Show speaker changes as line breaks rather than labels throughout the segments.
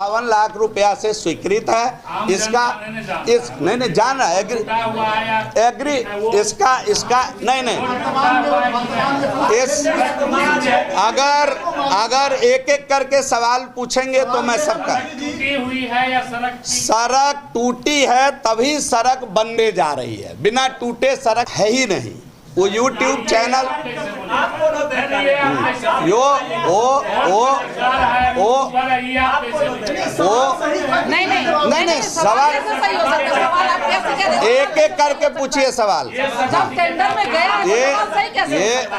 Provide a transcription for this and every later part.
52 लाख रुपया से स्वीकृत है। इसका नहीं जान रहा एग्री इसका नहीं इस अगर एक एक करके सवाल पूछेंगे तो मैं सबका
हुई है या
सड़क टूटी है तभी सड़क बनने जा रही है, बिना टूटे सड़क है ही नहीं। वो YouTube चैनल नहीं सवाल एक एक करके पूछिए सवाल।
जब टेंडर में गया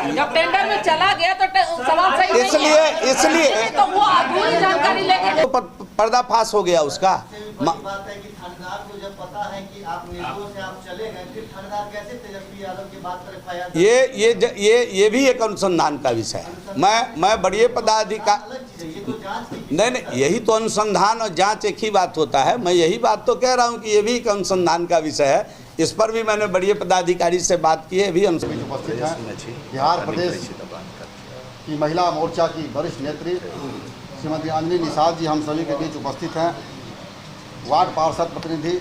जब टेंडर में चला गया तो सवाल सही
इसलिए
तो वो आधुनिक जानकारी लेके
पर्दाफाश हो गया उसका।
बात है कि थानेदार को जब पता है कि आप निर्दोष से आप चले गए, फिर थानेदार कैसे तेजस्वी यादव की बात पर FIR?
ये भी एक अनुसंधान का विषय है। मैं बड़े पदाधिकारी नहीं यही तो अनुसंधान और जांच एक ही बात होता है। मैं यही बात तो कह रहा हूँ कि ये भी एक अनुसंधान का विषय है। इस पर भी मैंने बड़े पदाधिकारी से बात की है। भी
उपस्थित हैं बिहार प्रदेश की महिला मोर्चा की वरिष्ठ नेत्री श्रीमती अंजलि निषाद जी हम सभी के बीच उपस्थित हैं। वार्ड पार्षद प्रतिनिधि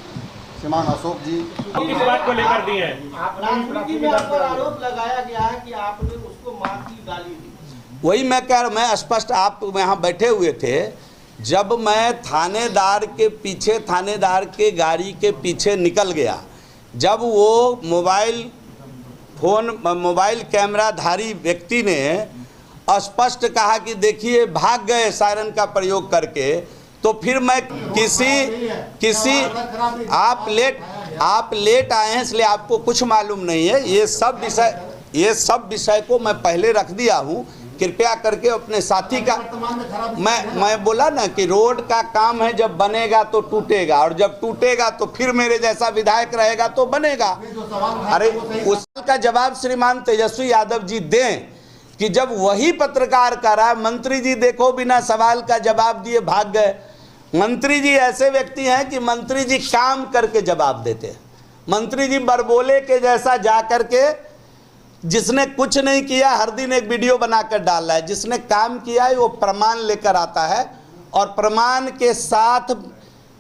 श्रीमान अशोक जी
किस बात को लेकर दिए हैं?
आरोप लगाया गया है कि आपने उसको मां की गाली दी।
वही मैं कह रहा, मैं स्पष्ट आप यहाँ बैठे हुए थे जब मैं थानेदार के पीछे, थानेदार के गाड़ी के पीछे निकल गया, जब वो मोबाइल कैमराधारी व्यक्ति ने स्पष्ट कहा कि देखिए भाग गए सायरन का प्रयोग करके, तो फिर मैं किसी आप लेट आए हैं इसलिए आपको कुछ मालूम नहीं है। ये सब विषय को मैं पहले रख दिया हूँ। कृपया करके अपने साथी का मैं बोला ना कि रोड का काम है, जब बनेगा तो टूटेगा और जब टूटेगा तो फिर मेरे जैसा विधायक रहेगा तो बनेगा। अरे उसका जवाब श्रीमान तेजस्वी यादव जी दें कि जब वही पत्रकार कर रहा है, मंत्री जी देखो बिना सवाल का जवाब दिए भाग गए। मंत्री जी ऐसे व्यक्ति हैं कि मंत्री जी काम करके जवाब देते हैं। मंत्री जी बरबोले के जैसा जा करके, जिसने कुछ नहीं किया हर दिन एक वीडियो बनाकर डाल रहा है, जिसने काम किया है वो प्रमाण लेकर आता है और प्रमाण के साथ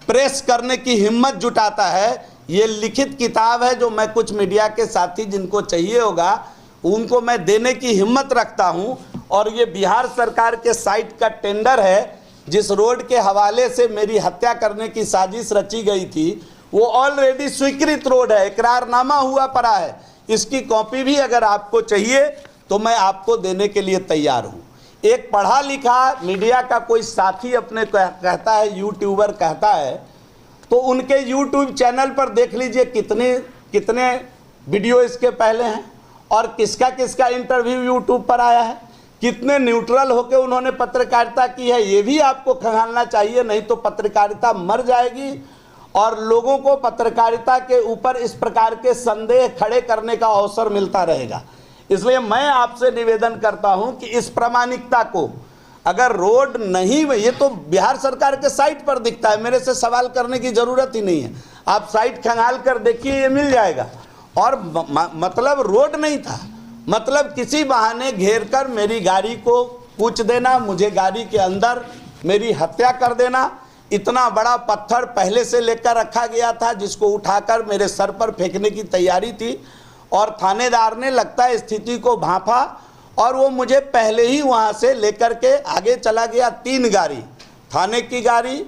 प्रेस करने की हिम्मत जुटाता है। ये लिखित किताब है जो मैं कुछ मीडिया के साथी जिनको चाहिए होगा उनको मैं देने की हिम्मत रखता हूं। और ये बिहार सरकार के साइट का टेंडर है जिस रोड के हवाले से मेरी हत्या करने की साजिश रची गई थी, वो ऑलरेडी स्वीकृत रोड है, इकरारनामा हुआ पड़ा है। इसकी कॉपी भी अगर आपको चाहिए तो मैं आपको देने के लिए तैयार हूँ। एक पढ़ा लिखा मीडिया का कोई साथी अपने कहता है, यूट्यूबर कहता है, तो उनके यूट्यूब चैनल पर देख लीजिए कितने वीडियो इसके पहले हैं और किसका किसका इंटरव्यू यूट्यूब पर आया है, कितने न्यूट्रल होकर उन्होंने पत्रकारिता की है। ये भी आपको खंगालना चाहिए, नहीं तो पत्रकारिता मर जाएगी और लोगों को पत्रकारिता के ऊपर इस प्रकार के संदेह खड़े करने का अवसर मिलता रहेगा। इसलिए मैं आपसे निवेदन करता हूं कि इस प्रामाणिकता को, अगर रोड नहीं, ये तो बिहार सरकार के साइट पर दिखता है, मेरे से सवाल करने की जरूरत ही नहीं है। आप साइट खंगाल कर देखिए, ये मिल जाएगा। और मतलब रोड नहीं था, मतलब किसी बहाने घेर कर मेरी गाड़ी को कूच देना, मुझे गाड़ी के अंदर मेरी हत्या कर देना। इतना बड़ा पत्थर पहले से लेकर रखा गया था जिसको उठाकर मेरे सर पर फेंकने की तैयारी थी और थानेदार ने लगता है स्थिति को भांपा और वो मुझे पहले ही वहाँ से लेकर के आगे चला गया। 3 गाड़ी, थाने की गाड़ी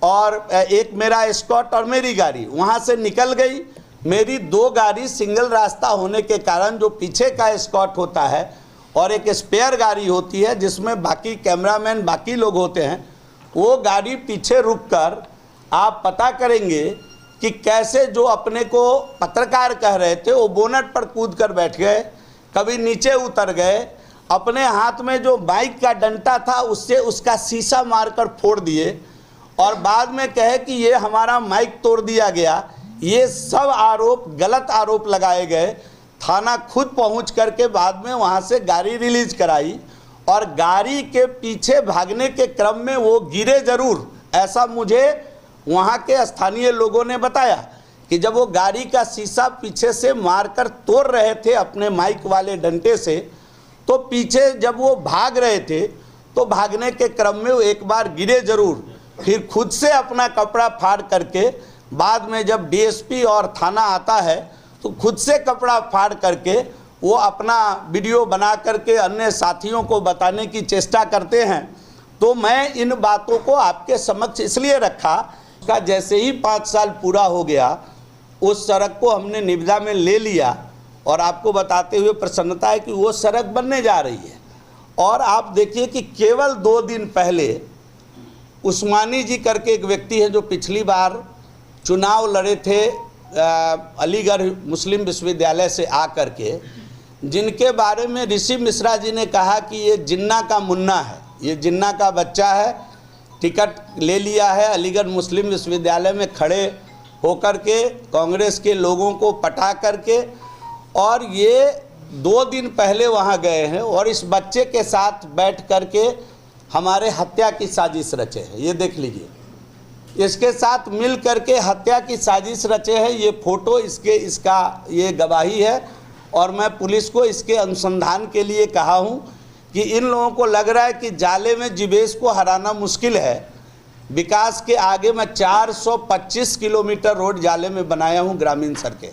और एक मेरा एस्कॉर्ट और मेरी गाड़ी वहाँ से निकल गई। मेरी 2 गाड़ी सिंगल रास्ता होने के कारण जो पीछे का एस्कॉर्ट होता है और एक स्पेयर गाड़ी होती है जिसमें बाकी कैमरामैन बाकी लोग होते हैं, वो गाड़ी पीछे रुककर आप पता करेंगे कि कैसे जो अपने को पत्रकार कह रहे थे वो बोनट पर कूद कर बैठ गए, कभी नीचे उतर गए, अपने हाथ में जो बाइक का डंटा था उससे उसका शीशा मारकर फोड़ दिए और बाद में कहे कि ये हमारा माइक तोड़ दिया गया। ये सब आरोप, गलत आरोप लगाए गए। थाना खुद पहुंच करके बाद में वहां से गाड़ी रिलीज कराई और गाड़ी के पीछे भागने के क्रम में वो गिरे जरूर, ऐसा मुझे वहां के स्थानीय लोगों ने बताया कि जब वो गाड़ी का शीशा पीछे से मारकर तोड़ रहे थे अपने माइक वाले डंटे से, तो पीछे जब वो भाग रहे थे तो भागने के क्रम में वो एक बार गिरे जरूर। फिर खुद से अपना कपड़ा फाड़ करके बाद में जब डीएसपी और थाना आता है तो खुद से कपड़ा फाड़ करके वो अपना वीडियो बना करके अन्य साथियों को बताने की चेष्टा करते हैं। तो मैं इन बातों को आपके समक्ष इसलिए रखा का जैसे ही 5 साल पूरा हो गया उस सड़क को हमने निविदा में ले लिया और आपको बताते हुए प्रसन्नता है कि वो सड़क बनने जा रही है। और आप देखिए कि केवल 2 दिन पहले उस्मानी जी करके एक व्यक्ति है जो पिछली बार चुनाव लड़े थे अलीगढ़ मुस्लिम विश्वविद्यालय से आकर के, जिनके बारे में ऋषि मिश्रा जी ने कहा कि ये जिन्ना का मुन्ना है, ये जिन्ना का बच्चा है, टिकट ले लिया है अलीगढ़ मुस्लिम विश्वविद्यालय में खड़े होकर के कांग्रेस के लोगों को पटा करके, और ये 2 दिन पहले वहाँ गए हैं और इस बच्चे के साथ बैठ करके हमारे हत्या की साजिश रचे हैं। ये देख लीजिए, इसके साथ मिल करके हत्या की साजिश रचे हैं। ये फोटो इसका ये गवाही है। और मैं पुलिस को इसके अनुसंधान के लिए कहा हूँ कि इन लोगों को लग रहा है कि जाले में जीवेश को हराना मुश्किल है। विकास के आगे मैं 425 किलोमीटर रोड जाले में बनाया हूँ ग्रामीण सड़कें।